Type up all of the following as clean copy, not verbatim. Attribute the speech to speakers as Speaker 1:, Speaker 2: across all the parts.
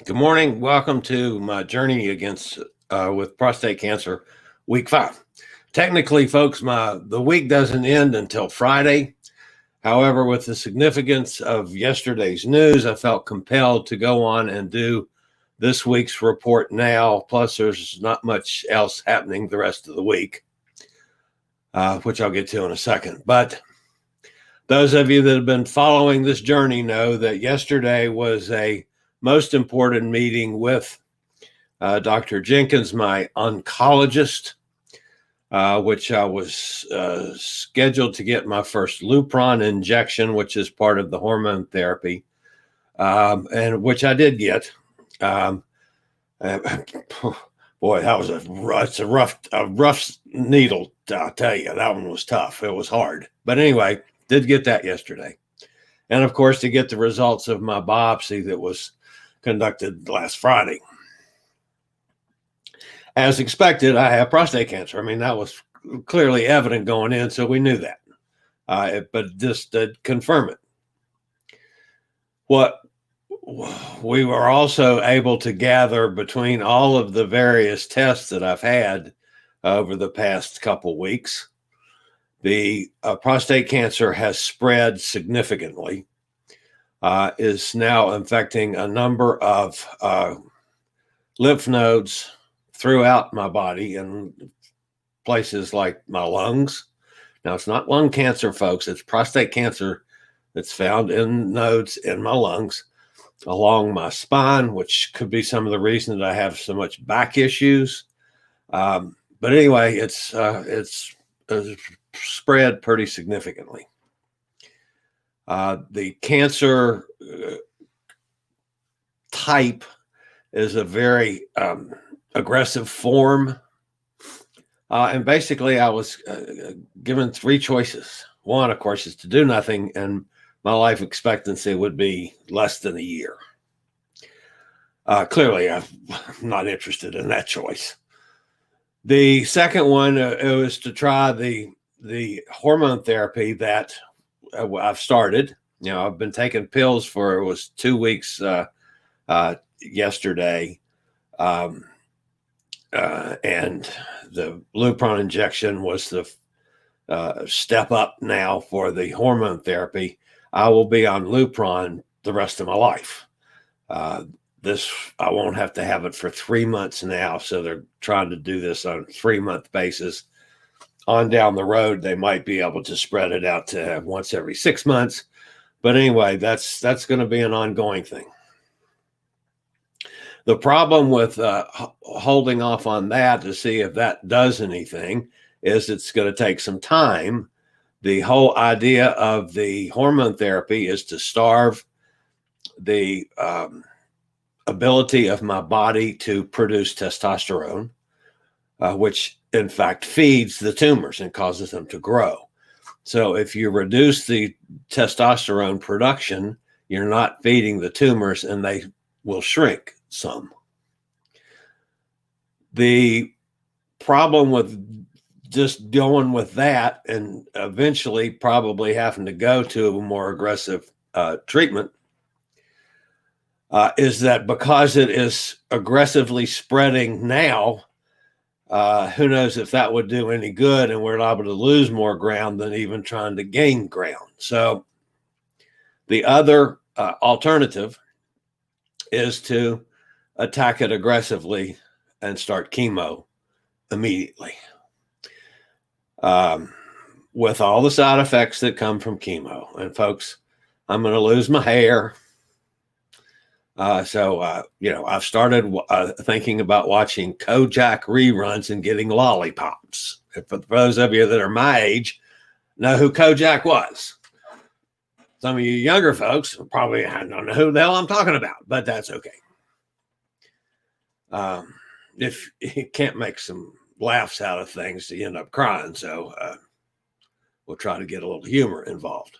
Speaker 1: Good morning. Welcome to my journey with prostate cancer, week 5. Technically, folks, the week doesn't end until Friday. However, with the significance of yesterday's news, I felt compelled to go on and do this week's report now. Plus, there's not much else happening the rest of the week, which I'll get to in a second. But those of you that have been following this journey know that yesterday was a most important meeting with Dr. Jenkins, my oncologist, which I was scheduled to get my first Lupron injection, which is part of the hormone therapy, and which I did get. Boy, that was a rough needle. I'll tell you, that one was tough. It was hard, but anyway, did get that yesterday, and of course to get the results of my biopsy that was conducted last Friday. As expected, I have prostate cancer. I mean, that was clearly evident going in, so we knew that. But just to confirm it. What we were also able to gather between all of the various tests that I've had over the past couple weeks, the prostate cancer has spread significantly. Is now infecting a number of lymph nodes throughout my body in places like my lungs. Now, it's not lung cancer, folks. It's prostate cancer that's found in nodes in my lungs, along my spine, which could be some of the reason that I have so much back issues. But anyway, it's spread pretty significantly. The cancer type is a very aggressive form. And basically, I was given 3 choices. One, of course, is to do nothing, and my life expectancy would be less than a year. Clearly, I'm not interested in that choice. The second one was to try the hormone therapy that I've started. I've been taking pills for, it was 2 weeks yesterday. And the Lupron injection was the step up now for the hormone therapy. I will be on Lupron the rest of my life. I won't have to have it for 3 months now. So they're trying to do this on a 3-month basis. On down the road, they might be able to spread it out to once every 6 months. But anyway, that's going to be an ongoing thing. The problem with holding off on that to see if that does anything is it's going to take some time. The whole idea of the hormone therapy is to starve the ability of my body to produce testosterone, which in fact feeds the tumors and causes them to grow. So if you reduce the testosterone production, you're not feeding the tumors and they will shrink some. The problem with just going with that and eventually probably having to go to a more aggressive treatment is that because it is aggressively spreading now, who knows if that would do any good, and we're liable to lose more ground than even trying to gain ground. So the other alternative is to attack it aggressively and start chemo immediately, with all the side effects that come from chemo. And folks, I'm going to lose my hair. I've started thinking about watching Kojak reruns and getting lollipops. For those of you that are my age, know who Kojak was. Some of you younger folks probably don't know who the hell I'm talking about, but that's okay. If you can't make some laughs out of things, you end up crying. So we'll try to get a little humor involved.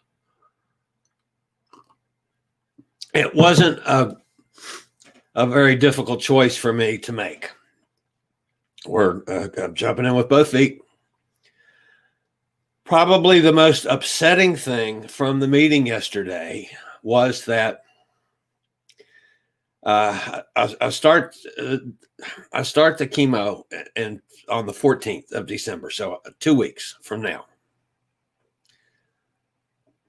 Speaker 1: It wasn't a very difficult choice for me to make. I'm jumping in with both feet. Probably the most upsetting thing from the meeting yesterday was that I start the chemo and on the 14th of December, so 2 weeks from now.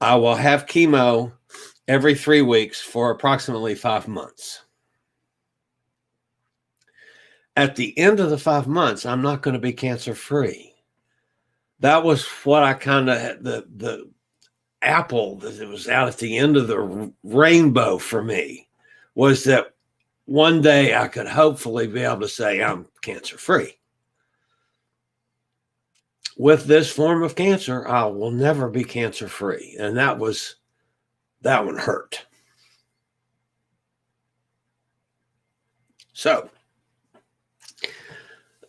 Speaker 1: I will have chemo every 3 weeks for approximately 5 months. At the end of the 5 months, I'm not going to be cancer free. That was what I kind of the apple that was out at the end of the rainbow for me, was that one day I could hopefully be able to say I'm cancer free. With this form of cancer, I will never be cancer free. And that one hurt. So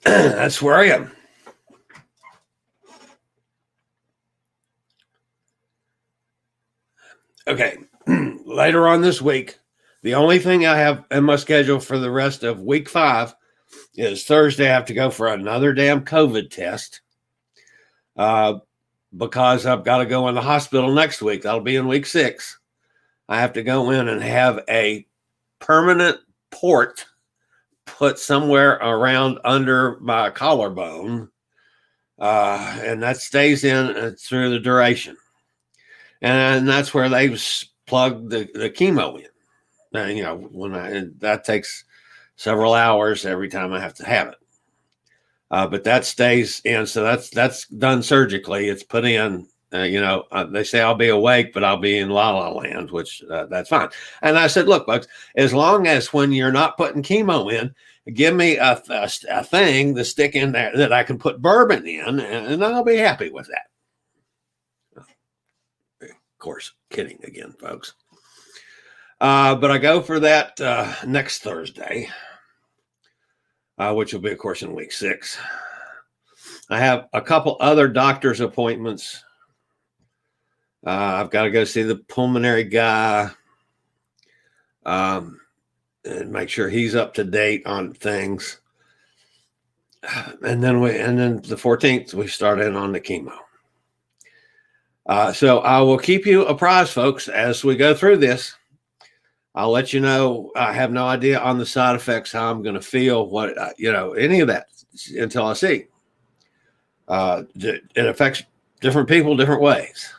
Speaker 1: that's where I am. Okay. Later on this week, the only thing I have in my schedule for the rest of week 5 is Thursday. I have to go for another damn COVID test because I've got to go in the hospital next week. That'll be in week 6. I have to go in and have a permanent port put somewhere around under my collarbone, and that stays in through the duration. And that's where they plug the chemo in. That takes several hours every time I have to have it. But that stays in, so that's done surgically. It's put in. They say I'll be awake, but I'll be in la la land, which that's fine. And I said, look, folks, as long as when you're not putting chemo in, give me a thing to stick in there that I can put bourbon in, and I'll be happy with that. Of course, kidding again, folks. But I go for that next Thursday, which will be, of course, in week 6. I have a couple other doctor's appointments. I've got to go see the pulmonary guy and make sure he's up to date on things. And then the 14th, we start in on the chemo. So I will keep you apprised, folks, as we go through this. I'll let you know. I have no idea on the side effects, how I'm going to feel, any of that until I see. It affects different people different ways.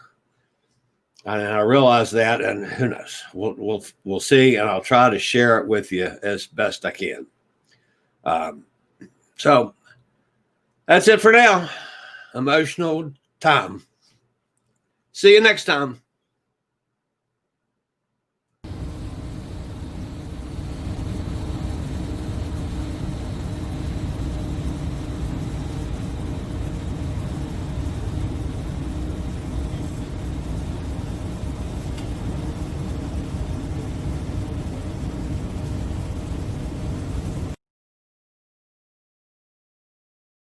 Speaker 1: And I realize that, and who knows? We'll see, and I'll try to share it with you as best I can. So that's it for now. Emotional time. See you next time.